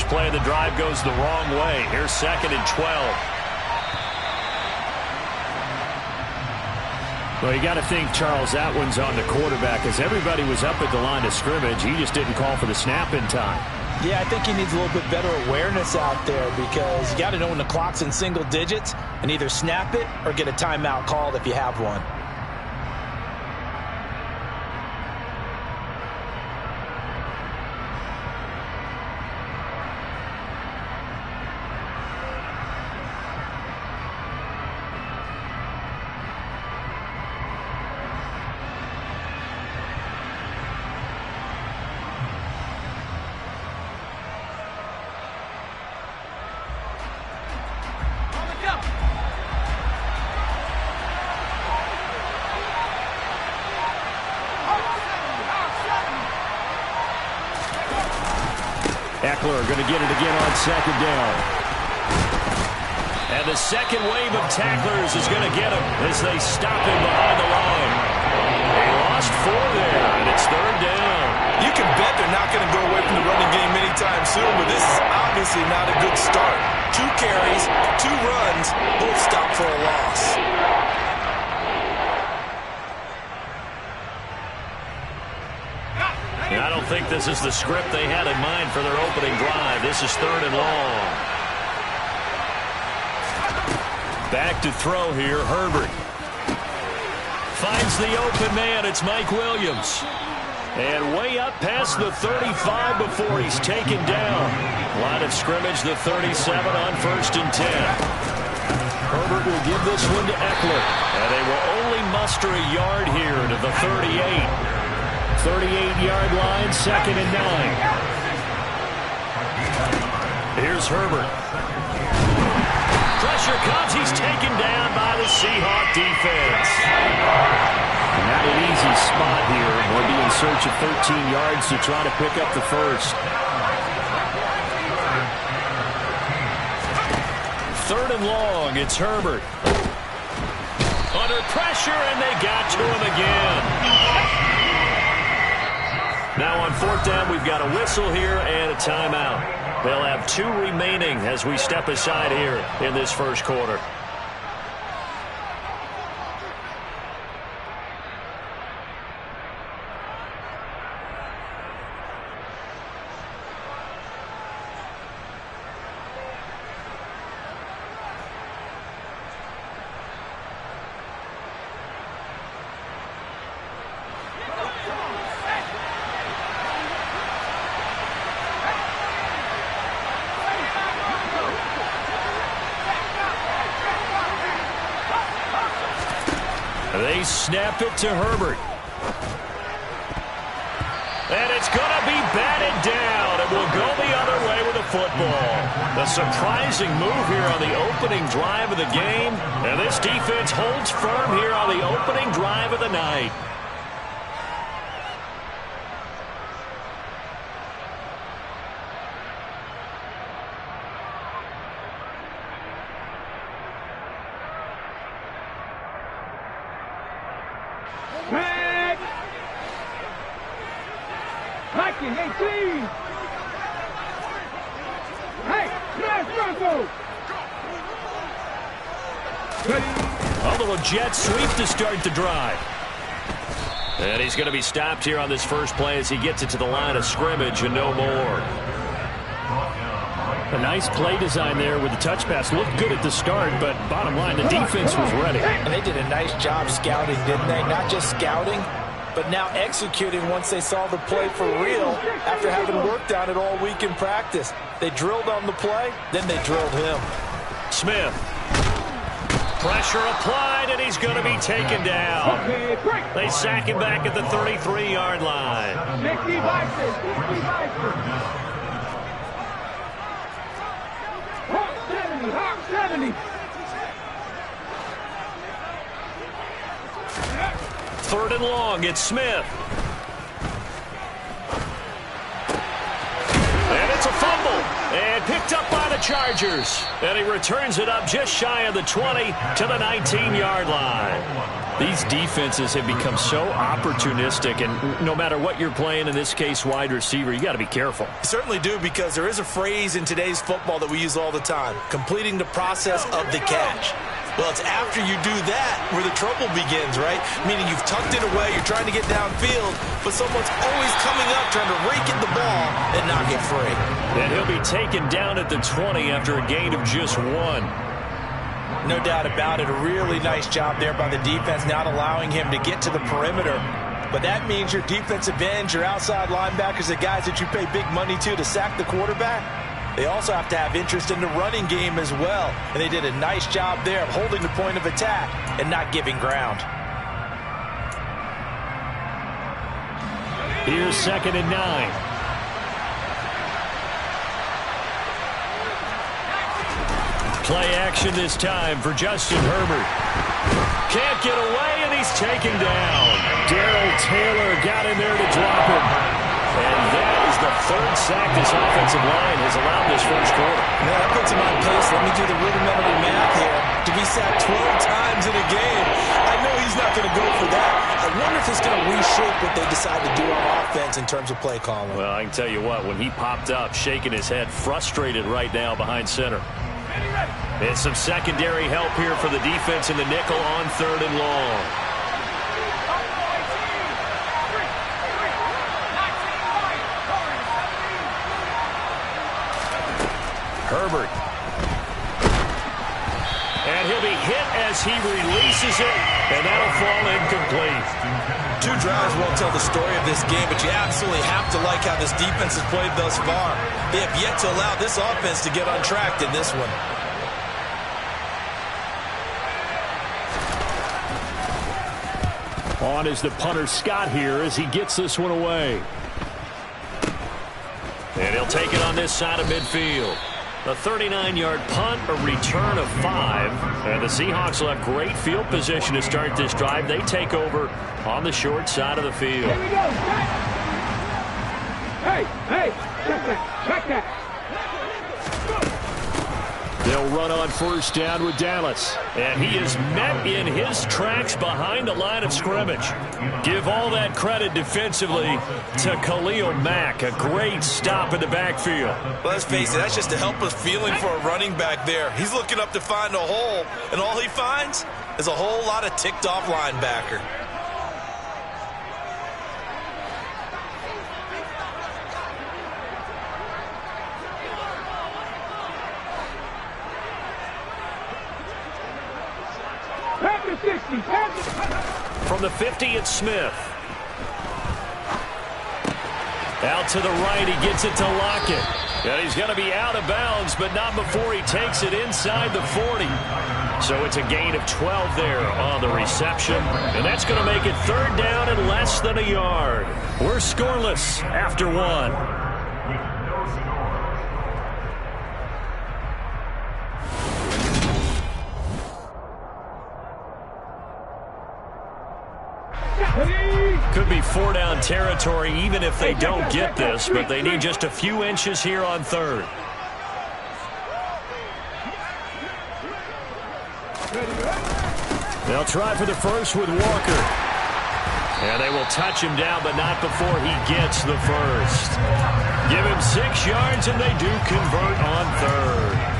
play of the drive goes the wrong way. Here's 2nd and 12. Well, you got to think, Charles, that one's on the quarterback, as everybody was up at the line of scrimmage. He just didn't call for the snap in time. Yeah, I think he needs a little bit better awareness out there, because you got to know when the clock's in single digits and either snap it or get a timeout called if you have one. Eckler going to get it again on 2nd down. And the second wave of tacklers is going to get him as they stop him behind the line. They lost 4 there, and it's 3rd down. You can bet they're not going to go away from the running game anytime soon, but this is obviously not a good start. 2 carries, 2 runs, both stopped for a loss. And I don't think this is the script they had in mind for their opening drive. This is 3rd and long. Back to throw here, Herbert. Finds the open man, it's Mike Williams. And way up past the 35 before he's taken down. Line of scrimmage, the 37 on 1st and 10. Herbert will give this one to Eckler. And they will only muster a yard here to the 38. 38-yard line, 2nd and 9. Here's Herbert. Pressure comes. He's taken down by the Seahawk defense. Not an easy spot here. They'll be in search of 13 yards to try to pick up the first. 3rd and long. It's Herbert. Under pressure, and they got to him again. Now on 4th down, we've got a whistle here and a timeout. They'll have 2 remaining as we step aside here in this first quarter. They snap it to Herbert. And it's going to be batted down. It will go the other way with the football. A surprising move here on the opening drive of the game. And this defense holds firm here on the opening drive of the night. A little jet sweep to start the drive. And he's going to be stopped here on this first play as he gets it to the line of scrimmage and no more. A nice play design there with the touch pass. Looked good at the start, but bottom line, the defense was ready. And they did a nice job scouting, didn't they? Not just scouting, but now executing once they saw the play for real after having worked on it all week in practice. They drilled on the play, then they drilled him. Smith. Pressure applied, and he's going to be taken down. They sack him back at the 33-yard line. 70. Third and long, it's Smith. And it's a fumble. And picked up by the Chargers. And he returns it up just shy of the 20 to the 19-yard line. These defenses have become so opportunistic, and no matter what you're playing, in this case wide receiver, you got to be careful. You certainly do, because there is a phrase in today's football that we use all the time, completing the process of the catch. Well, it's after you do that where the trouble begins, right? Meaning you've tucked it away, you're trying to get downfield, but someone's always coming up trying to rake at the ball and knock it free. And he'll be taken down at the 20 after a gain of just 1. No doubt about it. A really nice job there by the defense, not allowing him to get to the perimeter. But that means your defensive ends, your outside linebackers, the guys that you pay big money to sack the quarterback, they also have to have interest in the running game as well. And they did a nice job there of holding the point of attack and not giving ground. Here's 2nd and 9. Play action this time for Justin Herbert. Can't get away, and he's taken down. Darrell Taylor got in there to drop him. And that is the 3rd sack this offensive line has allowed this first quarter. Now that puts him on pace. Let me do the rudimentary math here. To be sacked 12 times in a game, I know he's not going to go for that. I wonder if it's going to reshape what they decide to do on offense in terms of play calling. Well, I can tell you what, when he popped up, shaking his head, frustrated right now behind center. And some secondary help here for the defense in the nickel on 3rd and long. Herbert. And he'll be hit as he releases it, and that'll fall incomplete. 2 drives won't tell the story of this game, but you absolutely have to like how this defense has played thus far. They have yet to allow this offense to get on track in this one. On is the punter Scott here as he gets this one away. And he'll take it on this side of midfield. A 39-yard punt, a return of 5. And the Seahawks will have great field position to start this drive. They take over on the short side of the field. Here we go. Hey, check that. They'll run on 1st down with Dallas. And he is met in his tracks behind the line of scrimmage. Give all that credit defensively to Khalil Mack. A great stop in the backfield. Well, let's face it, that's just a helpless feeling for a running back there. He's looking up to find a hole, and all he finds is a whole lot of ticked-off linebacker. From the 50, it's Smith. Out to the right, he gets it to Lockett. And he's going to be out of bounds, but not before he takes it inside the 40. So it's a gain of 12 there on the reception. And that's going to make it 3rd down and less than a yard. We're scoreless after 1. Could be 4-down territory even if they don't get this, but they need just a few inches here on 3rd. They'll try for the first with Walker. And they will touch him down, but not before he gets the first. Give him 6 yards, and they do convert on 3rd.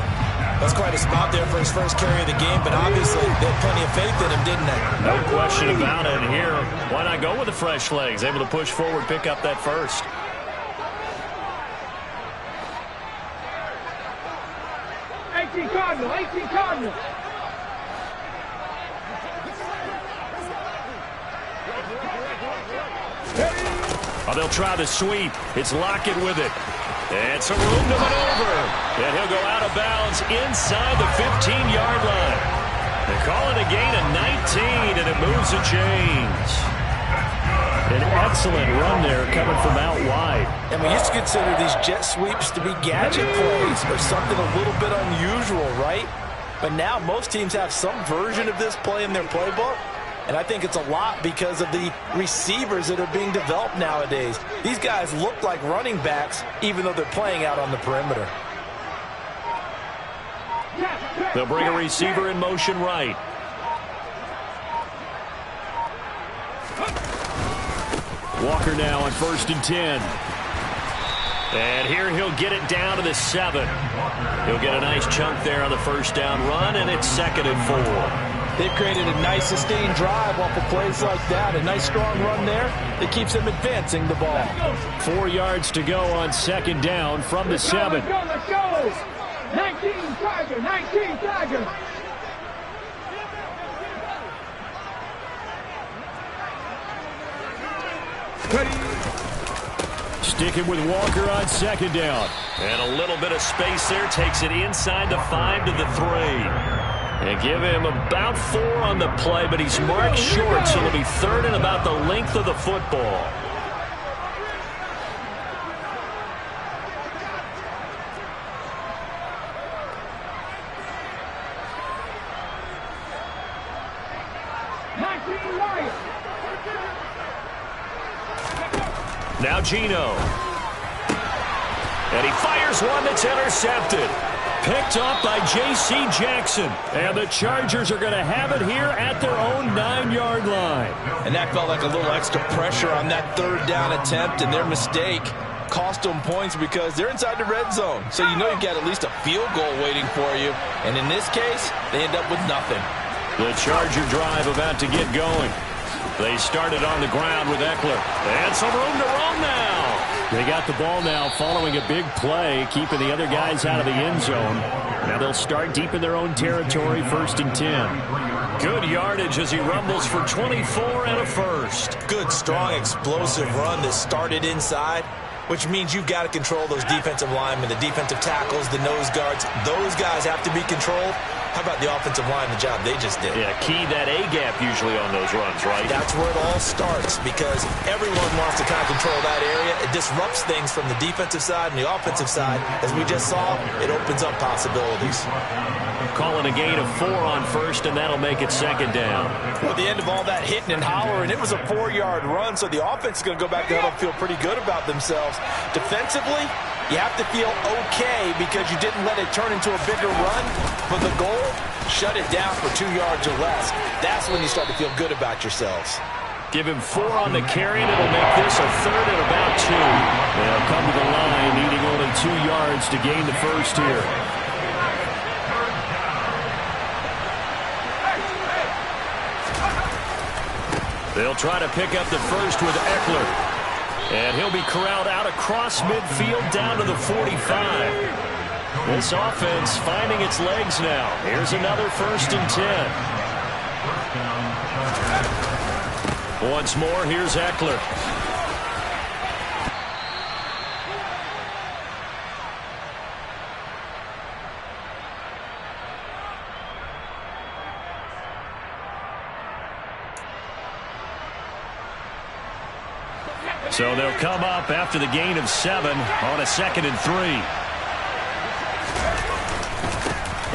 That's quite a spot there for his first carry of the game, but obviously they had plenty of faith in him, didn't they? No question about it. And here, why not go with the fresh legs? Able to push forward, pick up that first. Cardinal. Oh, they'll try the sweep. It's Lockett with it. And some room to maneuver. And he'll go out of bounds inside the 15-yard line. They call it a gain of 19, and it moves the chains. An excellent run there coming from out wide. And we used to consider these jet sweeps to be gadget plays or something a little bit unusual, right? But now most teams have some version of this play in their playbook. And I think it's a lot because of the receivers that are being developed nowadays. These guys look like running backs even though they're playing out on the perimeter. They'll bring a receiver in motion right. Walker now on 1st and 10. And here he'll get it down to the 7. He'll get a nice chunk there on the first down run, and it's 2nd and 4. They've created a nice sustained drive off of plays like that. A nice strong run there that keeps them advancing the ball. 4 yards to go on 2nd down from the 7. Let's go. 19 Tiger, 19 Tiger. Sticking with Walker on 2nd down. And a little bit of space there. Takes it inside the 5 to the 3. And give him about 4 on the play, but he's marked short, so it'll be 3rd and about the length of the football. Now Geno. And he fires one that's intercepted. Picked up by J.C. Jackson. And the Chargers are going to have it here at their own 9-yard line. And that felt like a little extra pressure on that 3rd down attempt, and their mistake cost them points because they're inside the red zone. So you know you've got at least a field goal waiting for you. And in this case, they end up with nothing. The Charger drive about to get going. They started on the ground with Eckler. And some room to run now. They got the ball now following a big play, keeping the other guys out of the end zone. Now they'll start deep in their own territory, 1st and 10. Good yardage as he rumbles for 24 and a first. Good, strong, explosive run that started inside, which means you've got to control those defensive linemen, the defensive tackles, the nose guards. Those guys have to be controlled. How about the offensive line, the job they just did? Yeah, key that A-gap usually on those runs, right? That's where it all starts because everyone wants to kind of control that area. It disrupts things from the defensive side and the offensive side. As we just saw, it opens up possibilities. Calling a gain of 4 on 1st, and that'll make it 2nd down. Well, at the end of all that hitting and hollering, it was a 4-yard run, so the offense is going to go back to huddle and feel pretty good about themselves. Defensively, you have to feel okay because you didn't let it turn into a bigger run. But the goal, shut it down for 2 yards or less. That's when you start to feel good about yourselves. Give him 4 on the carry, and it'll make this a 3rd and about 2. They'll come to the line, needing only 2 yards to gain the first here. They'll try to pick up the first with Eckler. And he'll be corralled out across midfield down to the 45. This offense finding its legs now. Here's another 1st and 10. Once more, here's Eckler. So they'll come up after the gain of 7 on a 2nd and 3.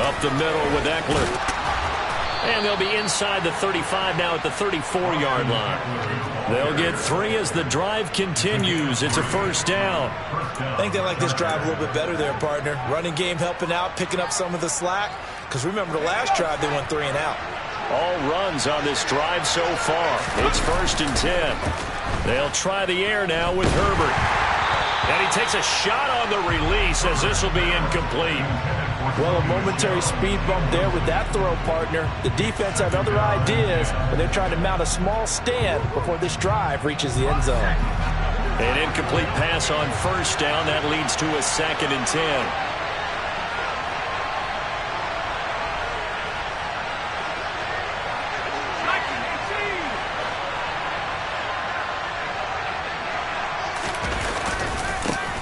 Up the middle with Eckler. And they'll be inside the 35 now at the 34-yard line. They'll get 3 as the drive continues. It's a 1st down. I think they like this drive a little bit better there, partner. Running game helping out, picking up some of the slack. Because remember the last drive, they went 3 and out. All runs on this drive so far. It's 1st and 10. They'll try the air now with Herbert. And he takes a shot on the release as this will be incomplete. Well, a momentary speed bump there with that throw, partner. The defense had other ideas, but they're trying to mount a small stand before this drive reaches the end zone. An incomplete pass on 1st down. That leads to a 2nd and 10.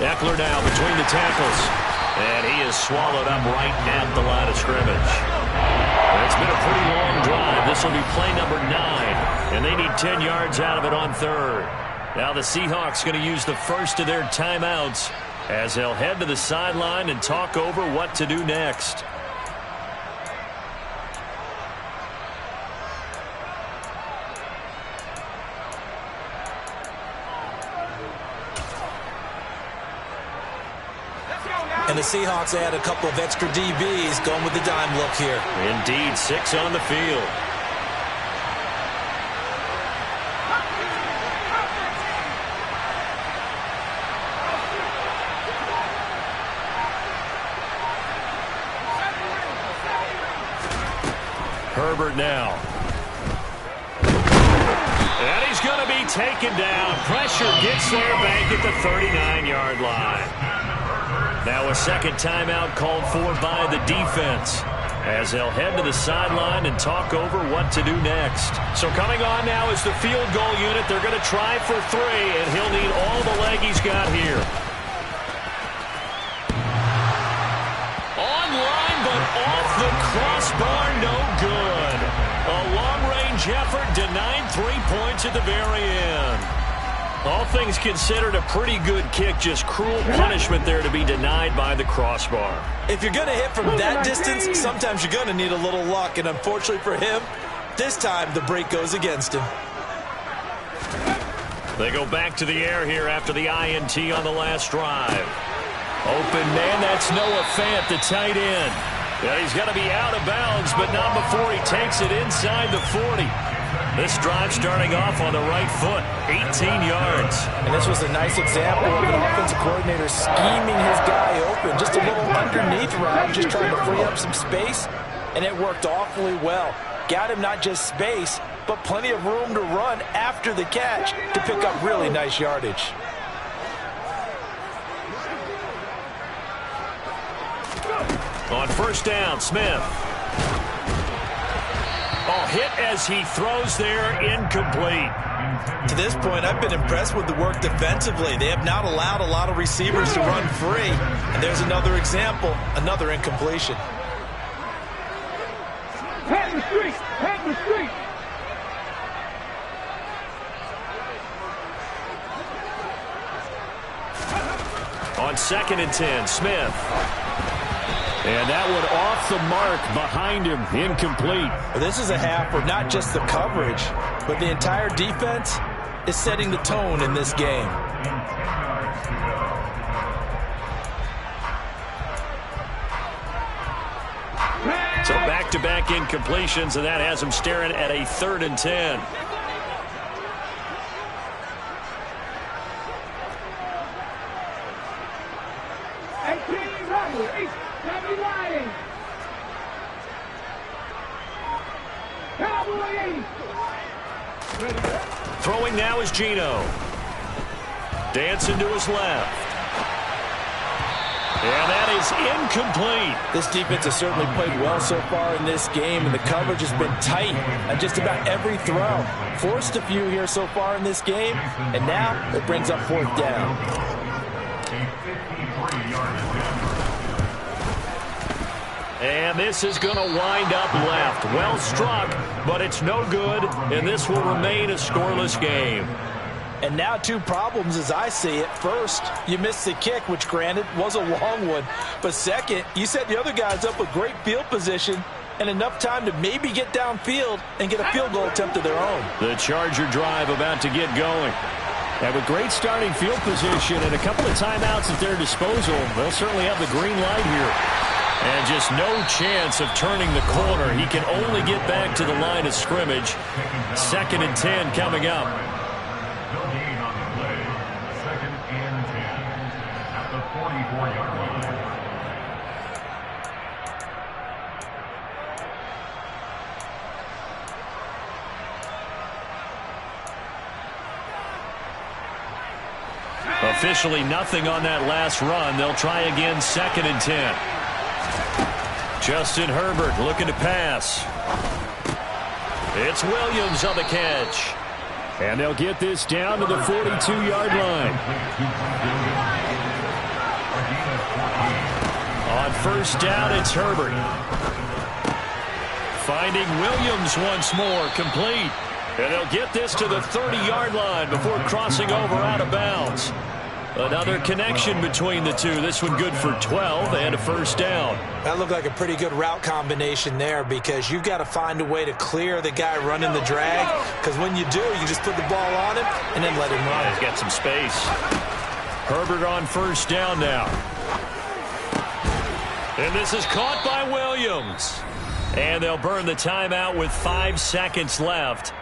Eckler now between the tackles. And he is swallowed up right at the line of scrimmage. It's been a pretty long drive. This will be play number 9. And they need 10 yards out of it on 3rd. Now the Seahawks going to use the first of their timeouts as they'll head to the sideline and talk over what to do next. And the Seahawks add a couple of extra DBs going with the dime look here. Indeed, 6 on the field. Herbert now. And he's going to be taken down. Pressure gets there back at the 39-yard line. Now a second timeout called for by the defense as they'll head to the sideline and talk over what to do next. So coming on now is the field goal unit. They're going to try for 3, and he'll need all the leg he's got here. Online, but off the crossbar, no good. A long-range effort denied 3 points at the very end. All things considered, a pretty good kick, just cruel punishment there to be denied by the crossbar. If you're going to hit from that distance, sometimes you're going to need a little luck, and unfortunately for him, this time the break goes against him. They go back to the air here after the INT on the last drive. Open man, that's Noah Fant, the tight end. Yeah, he's going to be out of bounds, but not before he takes it inside the 40. This drive starting off on the right foot, 18 yards. And this was a nice example of an offensive coordinator scheming his guy open. Just a little underneath route, just trying to free up some space, and it worked awfully well. Got him not just space, but plenty of room to run after the catch to pick up really nice yardage. On first down, Smith. Oh, hit as he throws there, incomplete. To this point, I've been impressed with the work defensively. They have not allowed a lot of receivers to run free. And there's another example, another incompletion. Head the street! Head the street! On 2nd and 10, Smith. And that one off the mark behind him, incomplete. Well, this is a half where not just the coverage, but the entire defense is setting the tone in this game. So back-to-back incompletions, and that has him staring at a 3rd and 10. Throwing now is Geno. Dancing to his left. And that is incomplete. This defense has certainly played well so far in this game, and the coverage has been tight on just about every throw. Forced a few here so far in this game, and now it brings up 4th down. And this is going to wind up left. Well struck, but it's no good, and this will remain a scoreless game. And now 2 problems as I see it. First, you missed the kick, which granted was a long one. But second, you set the other guys up with great field position and enough time to maybe get downfield and get a field goal attempt of their own. The Charger drive about to get going. And with great starting field position and a couple of timeouts at their disposal, they'll certainly have the green light here. And just no chance of turning the corner. He can only get back to the line of scrimmage. 2nd and 10 coming up. Officially nothing on that last run. They'll try again, 2nd and 10. Justin Herbert looking to pass. It's Williams on the catch. And they'll get this down to the 42-yard line. On first down, it's Herbert. Finding Williams once more, complete. And they'll get this to the 30-yard line before crossing over out of bounds. Another connection between the two. This one good for 12 and a first down. That looked like a pretty good route combination there because you've got to find a way to clear the guy running the drag, because when you do, you just put the ball on him and then let him run. He's got some space. Herbert on first down now. And this is caught by Williams. And they'll burn the timeout with 5 seconds left.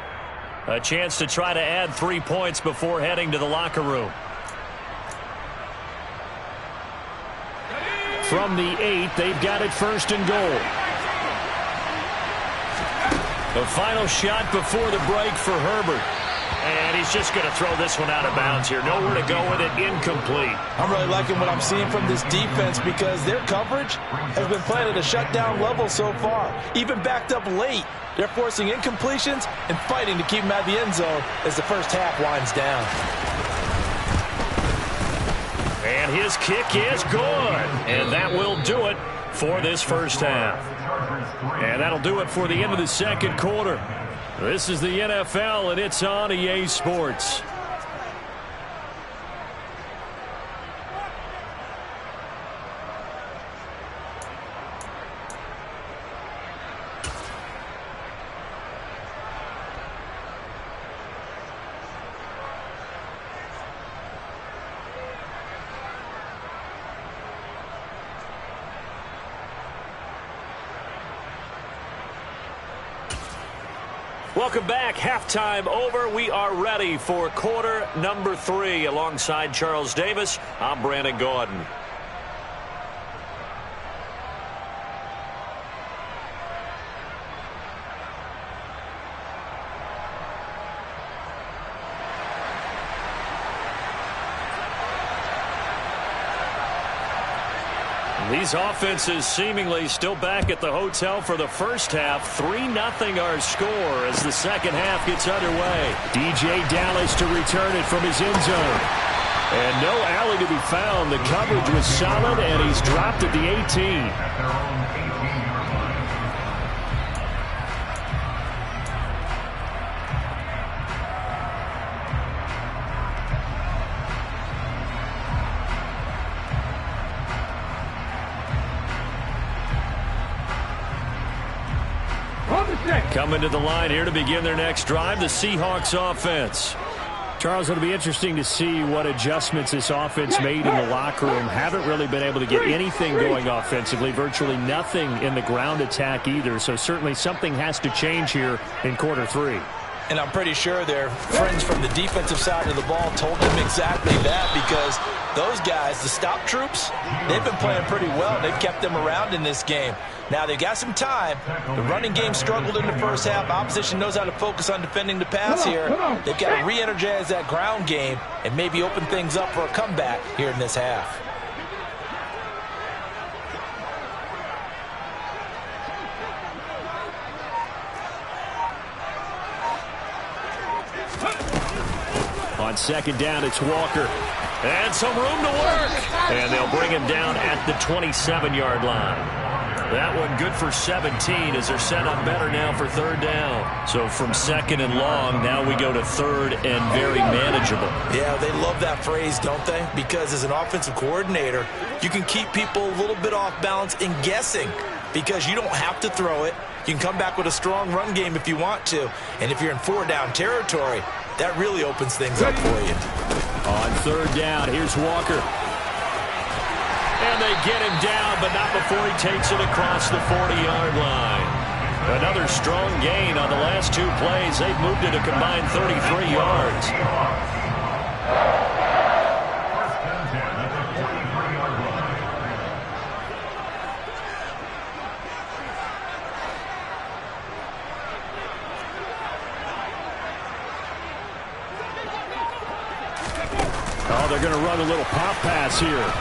A chance to try to add 3 points before heading to the locker room. From the 8, they've got it first and goal. The final shot before the break for Herbert. And he's just going to throw this one out of bounds here. Nowhere to go with it. Incomplete. I'm really liking what I'm seeing from this defense because their coverage has been playing at a shutdown level so far. Even backed up late. They're forcing incompletions and fighting to keep them out of the end zone as the first half winds down. And his kick is good. And that will do it for this first half. And that'll do it for the end of the second quarter. This is the NFL, and it's on EA Sports. Welcome back. Halftime over. We are ready for quarter number 3. Alongside Charles Davis, I'm Brandon Gaudin. These offenses seemingly still back at the hotel for the first half. 3-0 our score as the second half gets underway. DJ Dallas to return it from his end zone. And no alley to be found. The coverage was solid, and he's dropped at the 18. Coming to the line here to begin their next drive, the Seahawks offense. Charles, it'll be interesting to see what adjustments this offense made in the locker room. Haven't really been able to get anything going offensively, virtually nothing in the ground attack either. So certainly something has to change here in quarter 3. And I'm pretty sure their friends from the defensive side of the ball told them exactly that, because those guys, the stop troops, they've been playing pretty well. They've kept them around in this game. Now, they've got some time. The running game struggled in the first half. Opposition knows how to focus on defending the pass here. They've got to re-energize that ground game and maybe open things up for a comeback here in this half. On second down, it's Walker. And some room to work. And they'll bring him down at the 27-yard line. That one good for 17 as they're set up better now for third down. So from second and long, now we go to third and very manageable. Yeah, they love that phrase, don't they? Because as an offensive coordinator, you can keep people a little bit off balance in guessing because you don't have to throw it. You can come back with a strong run game if you want to. And if you're in 4-down territory, that really opens things up for you. On third down, here's Walker. And they get him down, but not before he takes it across the 40-yard line. Another strong gain on the last 2 plays. They've moved it a combined 33 yards. Oh, they're going to run a little pop pass here.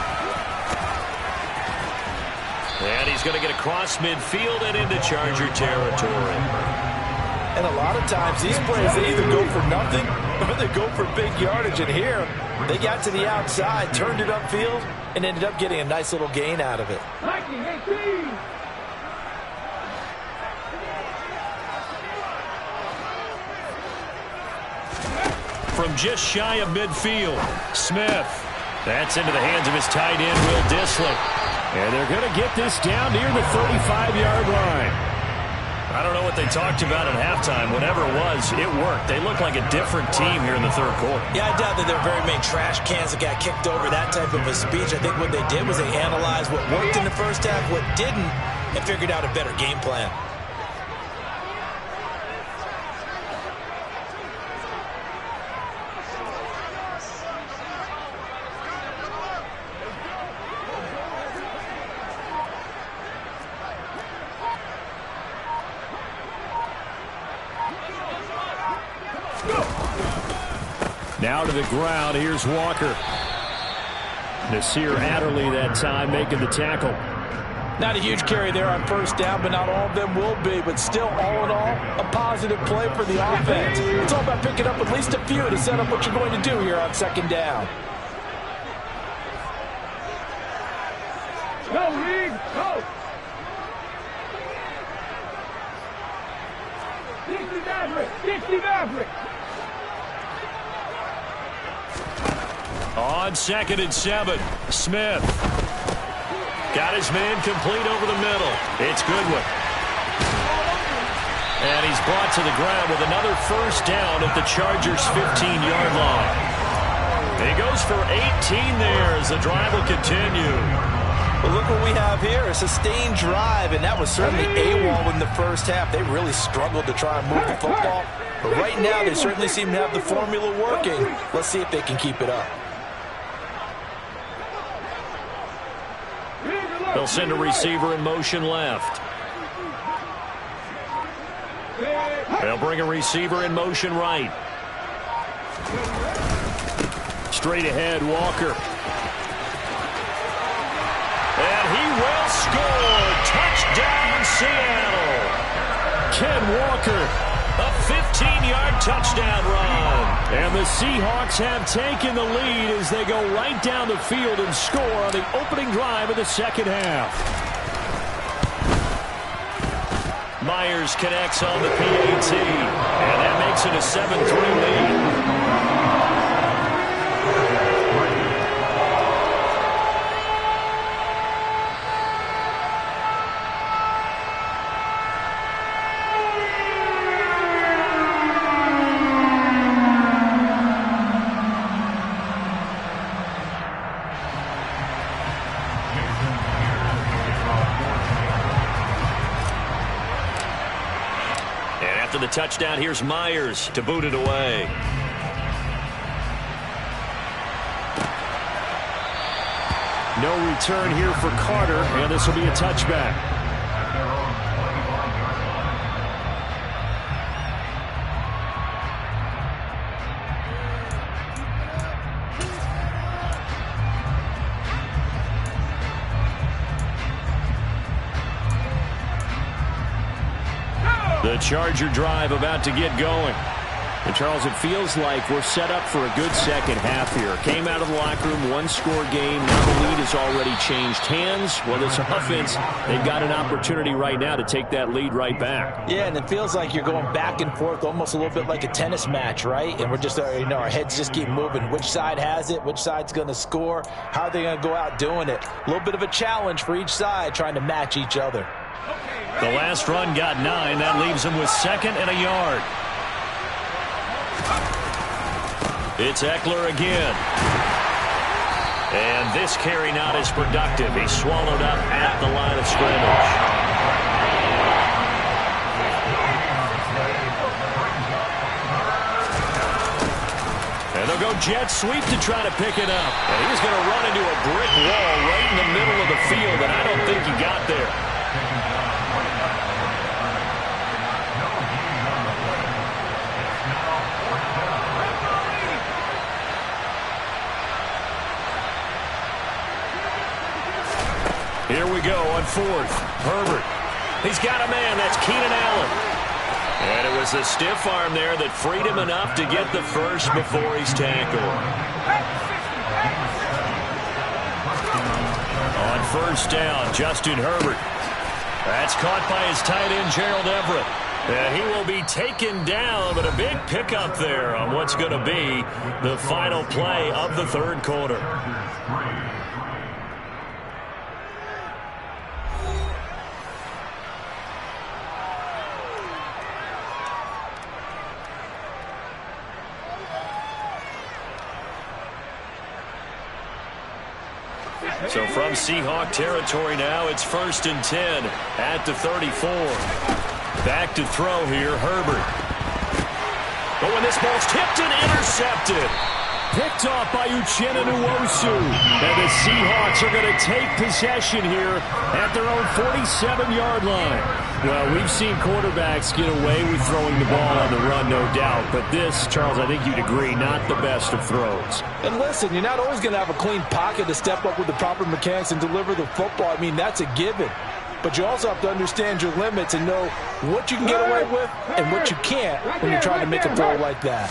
And he's going to get across midfield and into Charger territory. And a lot of times these plays, they either go for nothing or they go for big yardage. And here, they got to the outside, turned it upfield, and ended up getting a nice little gain out of it. 19-18. From just shy of midfield, Smith. That's into the hands of his tight end, Will Dissly. And they're going to get this down near the 35-yard line. I don't know what they talked about at halftime. Whatever it was, it worked. They look like a different team here in the third quarter. Yeah, I doubt that there are very many trash cans that got kicked over that type of a speech. I think what they did was they analyzed what worked in the first half, what didn't, and figured out a better game plan. Now to the ground. Here's Walker. Nasir Adderley that time making the tackle. Not a huge carry there on first down, but not all of them will be. But still, all in all, a positive play for the offense. It's all about picking up at least a few to set up what you're going to do here on second down. Go, Reed, go. 60 Maverick, 60 Maverick. On 2nd and 7, Smith. Got his man complete over the middle. It's Goodwin. And he's brought to the ground with another first down at the Chargers' 15-yard line. He goes for 18 there as the drive will continue. Well, look what we have here, a sustained drive, and that was certainly AWOL in the first half. They really struggled to try and move the football. But right now, they certainly seem to have the formula working. Let's see if they can keep it up. They'll send a receiver in motion left. They'll bring a receiver in motion right. Straight ahead, Walker. And he will score. Touchdown, Seattle. Ken Walker. A 15-yard touchdown run. And the Seahawks have taken the lead as they go right down the field and score on the opening drive of the second half. Myers connects on the PAT. And that makes it a 7-3 lead. The touchdown, here's Myers to boot it away. No return here for Carter, and this will be a touchback. The Charger drive about to get going. And, Charles, it feels like we're set up for a good second half here. Came out of the locker room, one-score game. Now the lead has already changed hands. Well, this offense, they've got an opportunity right now to take that lead right back. Yeah, and it feels like you're going back and forth almost a little bit like a tennis match, right? And we're just, our heads just keep moving. Which side has it? Which side's going to score? How are they going to go out doing it? A little bit of a challenge for each side trying to match each other. The last run got 9. That leaves him with 2nd and a yard. It's Eckler again. And this carry not as productive. He's swallowed up at the line of scrimmage. And they'll go jet sweep to try to pick it up. And he's going to run into a brick wall right in the middle of the field, and I don't think he got there. Here we go on 4th. Herbert. He's got a man. That's Keenan Allen. And it was the stiff arm there that freed him enough to get the first before he's tackled. On 1st down, Justin Herbert. That's caught by his tight end, Gerald Everett. And he will be taken down, but a big pickup there on what's going to be the final play of the third quarter. So from Seahawk territory now, it's 1st and 10 at the 34. Back to throw here, Herbert. Oh, and this ball's tipped and intercepted. Picked off by Uchenna Nwosu. And the Seahawks are going to take possession here at their own 47-yard line. Well, we've seen quarterbacks get away with throwing the ball on the run, no doubt. But this, Charles, I think you'd agree, not the best of throws. And listen, you're not always going to have a clean pocket to step up with the proper mechanics and deliver the football. I mean, that's a given. But you also have to understand your limits and know what you can get away with and what you can't when you're trying to make a throw like that.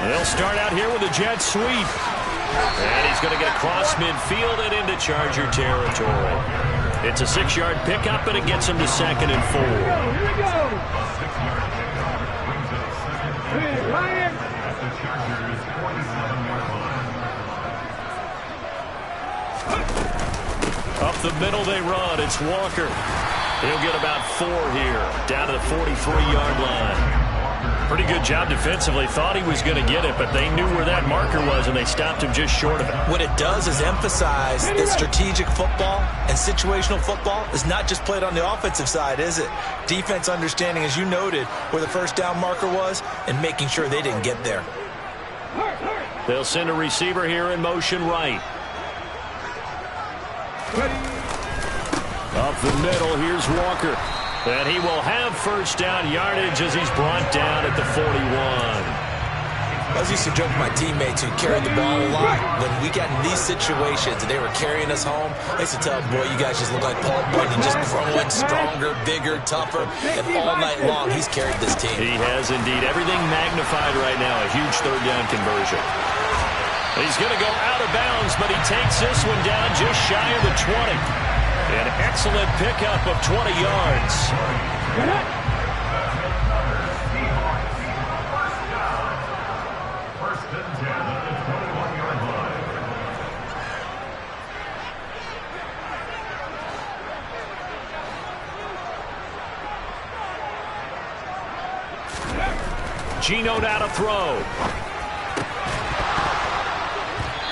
They'll start out here with a jet sweep. And he's going to get across midfield and into Charger territory. It's a 6-yard pickup, and it gets him to 2nd and 4. Here we go. Ryan. Up the middle they run. It's Walker. He'll get about 4 here, down to the 43-yard line. Pretty good job defensively. Thought he was going to get it, but they knew where that marker was, and they stopped him just short of it. What it does is emphasize that strategic football and situational football is not just played on the offensive side, is it? Defense understanding, as you noted, where the first down marker was and making sure they didn't get there. They'll send a receiver here in motion right. Up the middle, here's Walker. And he will have first down yardage as he's brought down at the 41. I was used to joke with my teammates who carried the ball a lot. When we got in these situations and they were carrying us home, I used to tell them, boy, you guys just look like Paul Bunyan, just growing stronger, bigger, tougher. And all night long, he's carried this team. He has indeed. Everything magnified right now. A huge third down conversion. He's going to go out of bounds, but he takes this one down just shy of the 20. An excellent pickup of 20 yards. Geno now to throw.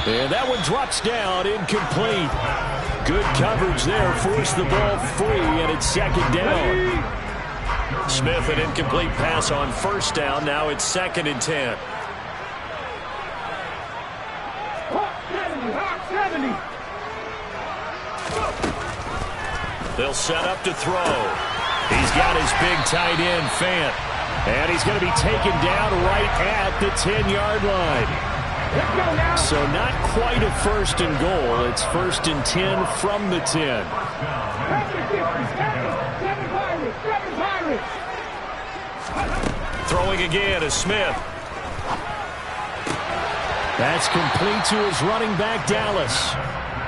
And that one drops down, incomplete. Good coverage there, forced the ball free, and it's 2nd down. Smith, an incomplete pass on first down. Now it's 2nd and 10. They'll set up to throw. He's got his big tight end, Fant. And he's going to be taken down right at the 10-yard line. So not quite a 1st and goal. It's 1st and 10 from the 10. Throwing again is Smith. That's complete to his running back, Dallas.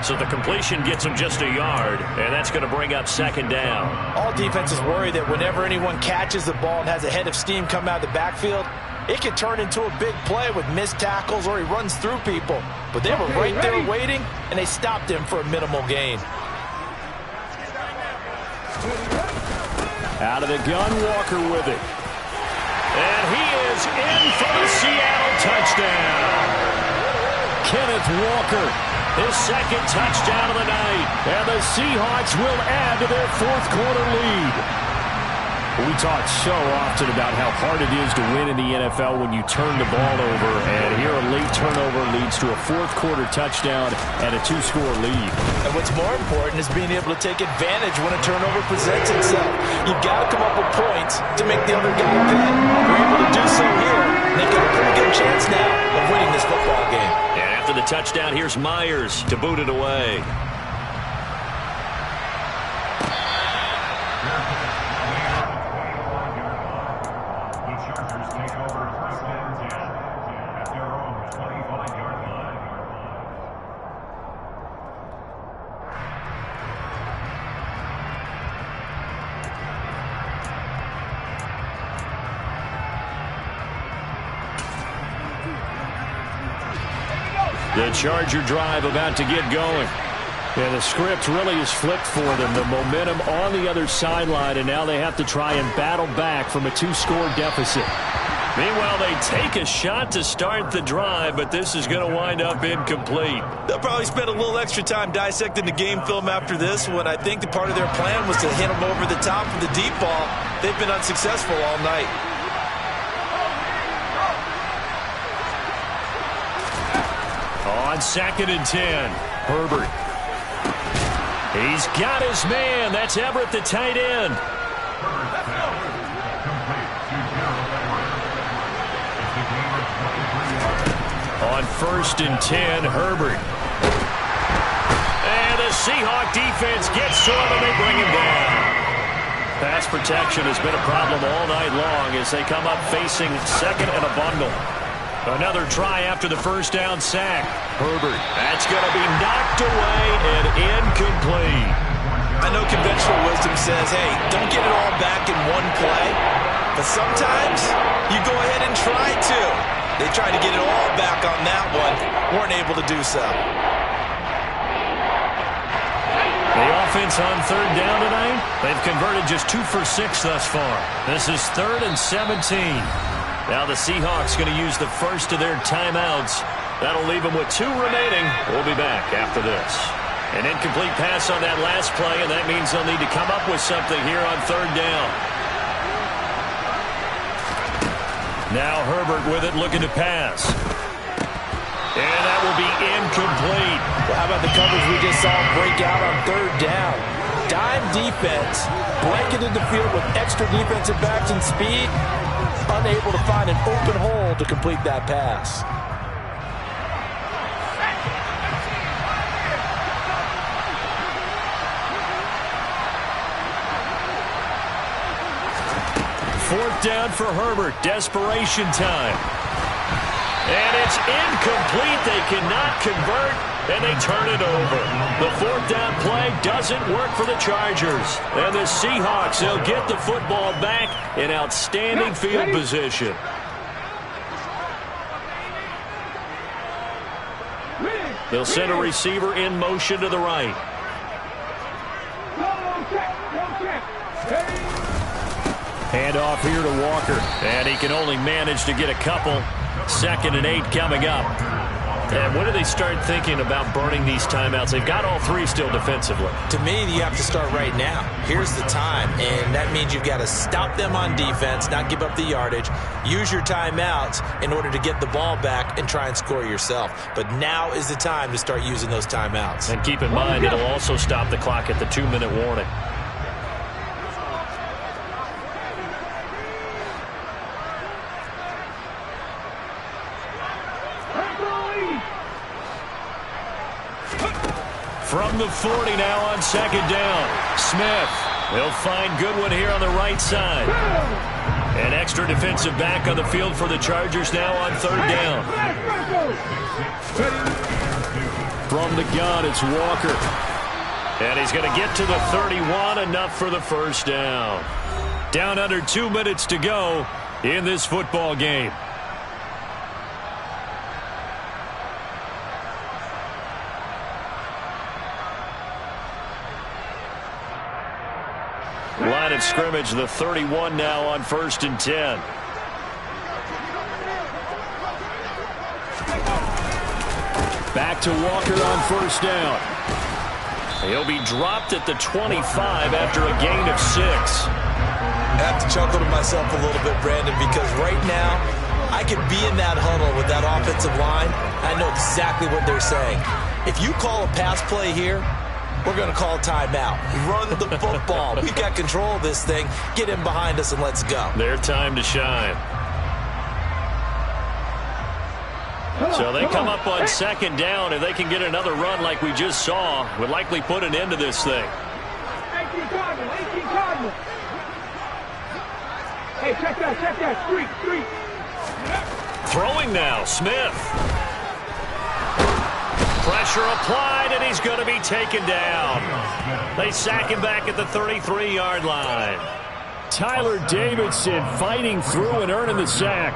So the completion gets him just a yard, and that's going to bring up 2nd down. All defenses worry that whenever anyone catches the ball and has a head of steam come out of the backfield, it can turn into a big play with missed tackles or he runs through people. But they were right there waiting, and they stopped him for a minimal gain. Out of the gun, Walker with it. And he is in for the Seattle touchdown. Kenneth Walker, his 2nd touchdown of the night. And the Seahawks will add to their 4th quarter lead. We talk so often about how hard it is to win in the NFL when you turn the ball over, and here a late turnover leads to a 4th quarter touchdown and a 2-score lead. And what's more important is being able to take advantage when a turnover presents itself. You've got to come up with points to make the other guy pay. You're able to do so here, and they've got a pretty good chance now of winning this football game. And after the touchdown, here's Myers to boot it away. The Charger drive about to get going. Yeah, the script really is flipped for them. The momentum on the other sideline, and now they have to try and battle back from a 2-score deficit. Meanwhile, they take a shot to start the drive, but this is going to wind up incomplete. They'll probably spend a little extra time dissecting the game film after this one. I think the part of their plan was to hit them over the top of the deep ball. They've been unsuccessful all night. On 2nd and 10, Herbert. He's got his man. That's Everett, the tight end. On 1st and 10, Herbert. And the Seahawk defense gets to him, and they bring him down. Pass protection has been a problem all night long as they come up facing 2nd and a bundle. Another try after the first down sack. Herbert. That's going to be knocked away and incomplete. I know conventional wisdom says, hey, don't get it all back in one play. But sometimes you go ahead and try to. They tried to get it all back on that one. Weren't able to do so. The offense on 3rd down tonight, they've converted just 2 for 6 thus far. This is 3rd and 17. Now the Seahawks going to use the first of their timeouts. That'll leave them with 2 remaining. We'll be back after this. An incomplete pass on that last play, and that means they'll need to come up with something here on 3rd down. Now Herbert with it, looking to pass. And that will be incomplete. Well, how about the coverage we just saw break out on 3rd down? Dime defense, blanketed the field with extra defensive backs and speed, unable to find an open hole to complete that pass. Fourth down for Herbert. Desperation time. And it's incomplete. They cannot convert, and they turn it over. The 4th down play doesn't work for the Chargers. And the Seahawks, they'll get the football back in outstanding field position. They'll send a receiver in motion to the right. Hand off here to Walker. And he can only manage to get a couple. 2nd and 8 coming up. And when do they start thinking about burning these timeouts? They've got all 3 still defensively. To me, you have to start right now. Here's the time, and that means you've got to stop them on defense, not give up the yardage, use your timeouts in order to get the ball back and try and score yourself. But now is the time to start using those timeouts. And keep in mind, it'll also stop the clock at the 2-minute warning. From the 40 now on 2nd down. Smith. He'll find Goodwin here on the right side. An extra defensive back on the field for the Chargers now on 3rd down. From the gun, it's Walker. And he's going to get to the 31, enough for the first down. Down under 2 minutes to go in this football game. Line of scrimmage, the 31 now on 1st and 10. Back to Walker on 1st down. He'll be dropped at the 25 after a gain of 6. I have to chuckle to myself a little bit, Brandon, because right now I could be in that huddle with that offensive line. I know exactly what they're saying. If you call a pass play here, we're going to call timeout. Run the football. We've got control of this thing. Get in behind us and let's go. Their time to shine. So they come up on 2nd down. If they can get another run like we just saw, would likely put an end to this thing. 18 Cardinals, 18 Cardinals. Hey, check that. Street. Throwing now, Smith. Pressure applied, and he's going to be taken down. They sack him back at the 33-yard line. Tyler Davidson fighting through and earning the sack.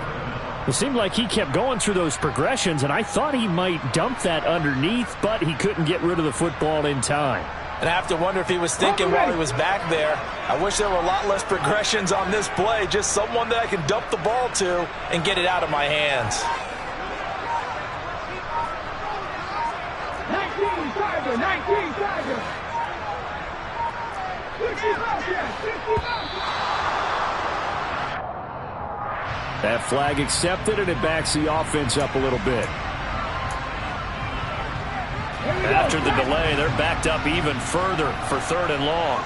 It seemed like he kept going through those progressions, and I thought he might dump that underneath, but he couldn't get rid of the football in time. And I have to wonder if he was thinking while he was back there, I wish there were a lot less progressions on this play, just someone that I can dump the ball to and get it out of my hands. 19 Tiger, 19 Tiger. 50 Bobcats, 50 Bobcats. That flag accepted, and it backs the offense up a little bit. After the delay, they're backed up even further for 3rd and long.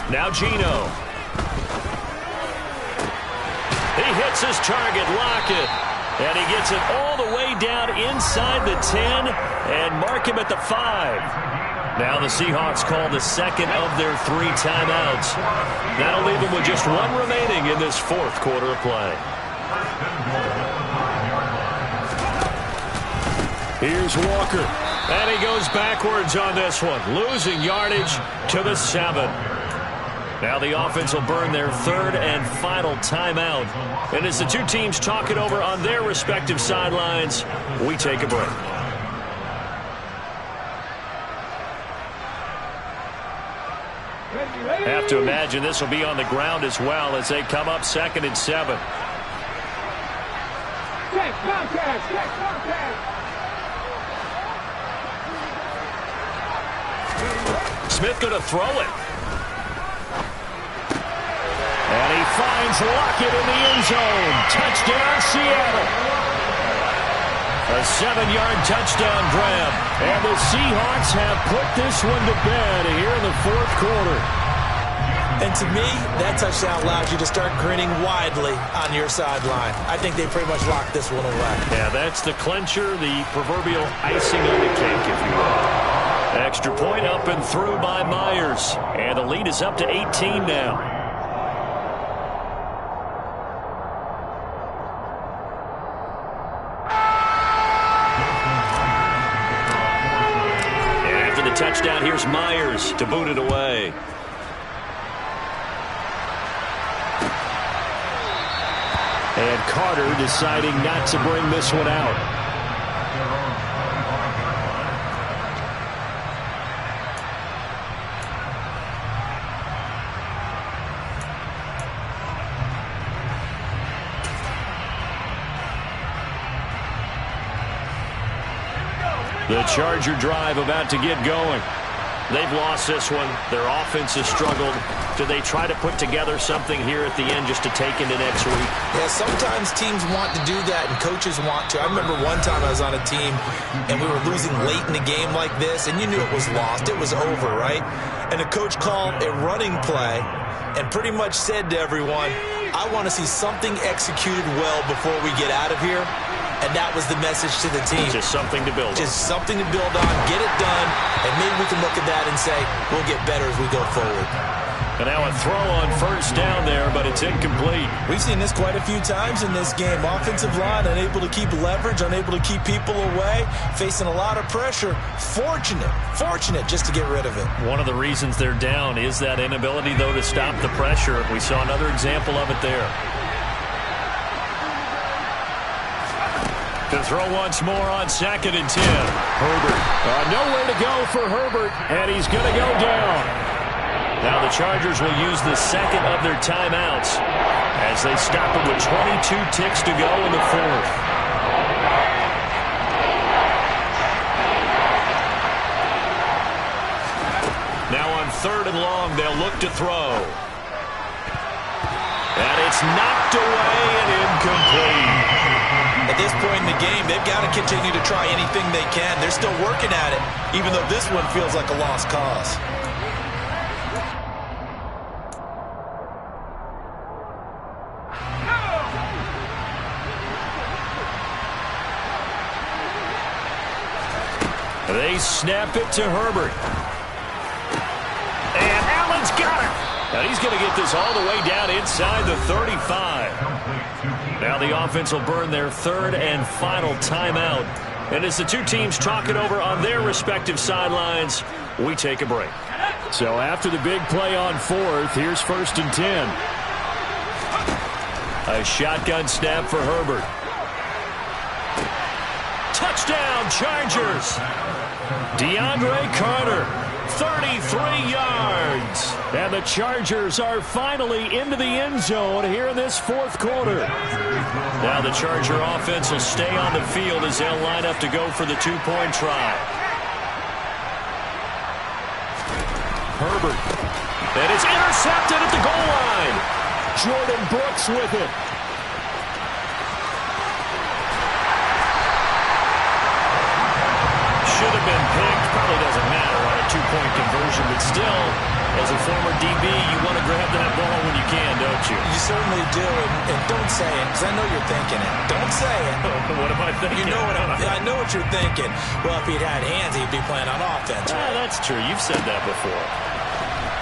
Now Gino. He hits his target, Lockett. And he gets it all the way down inside the 10 and mark him at the 5. Now the Seahawks call the second of their 3 timeouts. That'll leave them with just 1 remaining in this 4th quarter of play. Here's Walker. And he goes backwards on this one, losing yardage to the 7. Now the offense will burn their 3rd and final timeout. And as the 2 teams talk it over on their respective sidelines, we take a break. Have to imagine this will be on the ground as well as they come up 2nd and 7. Check contact, check contact. Smith going to throw it. And he finds Lockett in the end zone. Touchdown, Seattle. A 7-yard touchdown grab. And the Seahawks have put this one to bed here in the 4th quarter. And to me, that touchdown allows you to start grinning widely on your sideline. I think they pretty much locked this one away. Yeah, that's the clincher, the proverbial icing on the cake, if you will. Extra point up and through by Myers. And the lead is up to 18 now. And after the touchdown, here's Myers to boot it away. And Carter deciding not to bring this one out. The Charger drive about to get going. They've lost this one. Their offense has struggled. Do they try to put together something here at the end just to take into next week? Yeah, sometimes teams want to do that and coaches want to. I remember one time I was on a team and we were losing late in the game like this and you knew it was lost. It was over, right? And the coach called a running play and pretty much said to everyone, I want to see something executed well before we get out of here. And that was the message to the team. Just something to build on. Just something to build on, get it done, and maybe we can look at that and say, we'll get better as we go forward. And now a throw on 1st down there, but it's incomplete. We've seen this quite a few times in this game. Offensive line unable to keep leverage, unable to keep people away, facing a lot of pressure. Fortunate just to get rid of it. One of the reasons they're down is that inability, though, to stop the pressure. We saw another example of it there. To throw once more on 2nd and 10. Herbert. Nowhere to go for Herbert, and he's going to go down. Now the Chargers will use the 2nd of their timeouts as they stop it with 22 ticks to go in the 4th. Now on 3rd and long, they'll look to throw. And it's knocked away and incomplete. At this point in the game, they've got to continue to try anything they can. They're still working at it, even though this one feels like a lost cause. They snap it to Herbert. And Allen's got it. And he's going to get this all the way down inside the 35. Now the offense will burn their 3rd and final timeout. And as the 2 teams talk it over on their respective sidelines, we take a break. So after the big play on fourth, here's 1st and 10. A shotgun snap for Herbert. Touchdown, Chargers. DeAndre Carter, 33 yards. And the Chargers are finally into the end zone here in this fourth quarter. Now the Charger offense will stay on the field as they'll line up to go for the two-point try. Herbert. And it's intercepted at the goal line. Jordan Brooks with it. Should have been picked. Probably doesn't matter on a two-point conversion, but still, as a former DB, you want to grab that ball when you can, don't you? You certainly do, and don't say it, because I know you're thinking it. Don't say it. What am I thinking? You know I know what you're thinking. Well, if he'd had hands, he'd be playing on offense. Right? That's true. You've said that before.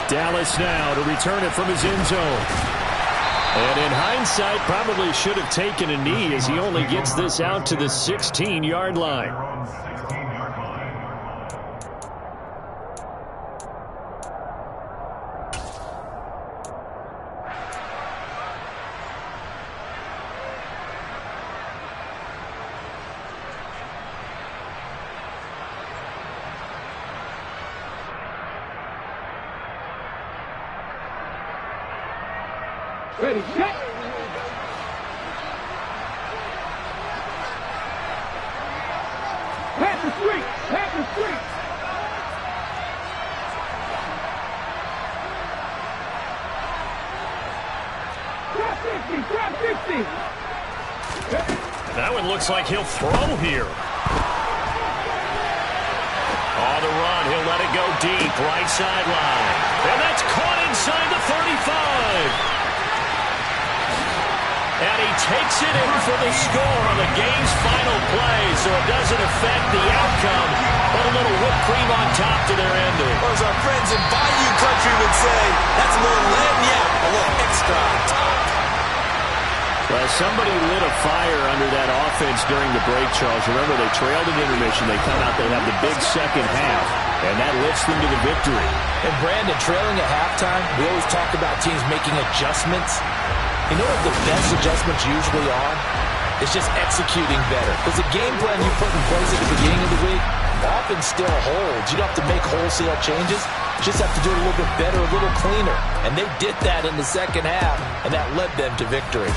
Dallas now to return it from his end zone. And in hindsight, probably should have taken a knee as he only gets this out to the 16-yard line. Ready, set. Pass the street. Pass the street. Drop 50. That one looks like he'll throw here. On the run, he'll let it go deep, right sideline. And that's caught inside the 35. And he takes it in for the score on the game's final play, so it doesn't affect the outcome, but a little whipped cream on top to their ending. Or as our friends in Bayou Country would say, that's a little a little extra on top. Well, somebody lit a fire under that offense during the break, Charles. Remember, they trailed in intermission. They come out, they have the big second half, and that lifts them to the victory. And Brandon, trailing at halftime, we always talk about teams making adjustments. You know what the best adjustments usually are? It's just executing better. Because the game plan you put in place at the beginning of the week often still holds. You don't have to make wholesale changes. You just have to do it a little bit better, a little cleaner. And they did that in the second half, and that led them to victory.